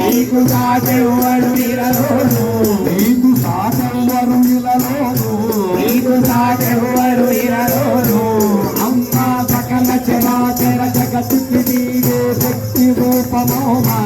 నీకు సాటెవ్వరు ఇలలోను నీకు సాటెవ్వరు ఇలలోను నీకు సాటెవ్వరు ఇలలోను అమ్మ సకల చరాచర జగతికి నీవే శక్తి రూపమోమా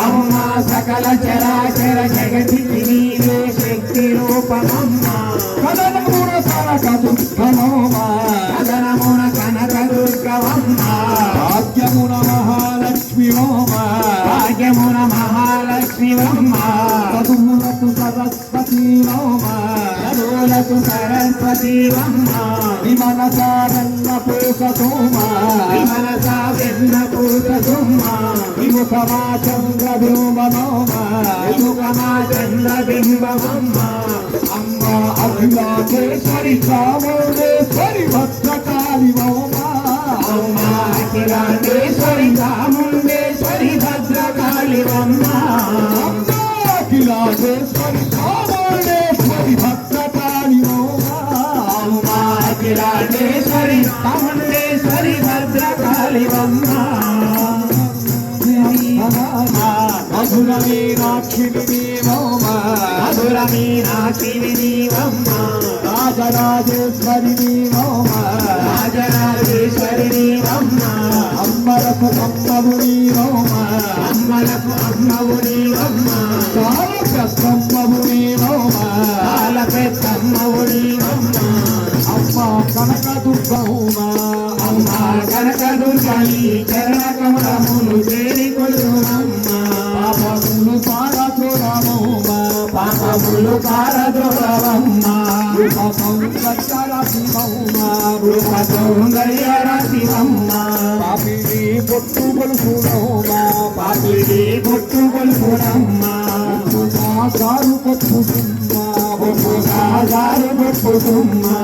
అమ్మ సకల చరాచర జగతికి నీవే శక్తి రూపమమ్మా కదనమున కనక దుర్గమోమా కదనమున కనక దుర్గమమ్మా భాగ్యమున మహాలక్ష్మి ఓమా భాగ్యమున మహాలక్ష్మి అమ్మా చదువులకు సరస్వతి ఓమా చదువులకు సరస్వతి అమ్మా విమనసా వెన్న పూస సోమా విమనసా వెన్న పూస సోమా విముఖమా చంద్ర బింబమోమా విముఖమా చంద్ర బింబమమ్మా అమ్మా అఖిలాండేశ్వరి చాముండేశ్వరి భద్రకాళి ఓమా అమ్మా అఖిలాండేశ్వరి చాముండేశ్వరి భద్రకాళి అమ్మా అమ్మా అఖిలాండేశ్వరి చాముండేశ్వరి భద్రకాళి ఓమా అమ్మా అఖిలాండేశ్వరి చాముండేశ్వరి భద్రకాళి అమ్మా మధుర మీనాక్షిని నీవమ్మా మధుర మీనాక్షిని నీవమ్మా రాజరాజేశ్వరి నీవమ్మా రాజరాజేశ్వరి నీవమ్మా అమ్మలకు అమ్మవు నీవమ్మా అమ్మలకు అమ్మవు నీవమ్మా చాలా పెద్దమ్మవు నీవమ్మా చాలా పెద్దమ్మవు నీవమ్మా అమ్మ కనక దుర్గమ్మా అమ్మ కనక దుర్గని చరణ కమలములు చేరి కొలువమ్మా పాపములు పారద్రోరమ్మా పాపములు పారద్రోరమ్మా రూప సౌందర్య శివమ్మా రూప సౌందర్య శివమ్మా పాపిడి పొట్టు కొలుపురమ్మా పాపిడి పొట్టు కొలుపురమ్మా సారు కొట్టుకుమ్మా సారు కొట్టుకుమ్మా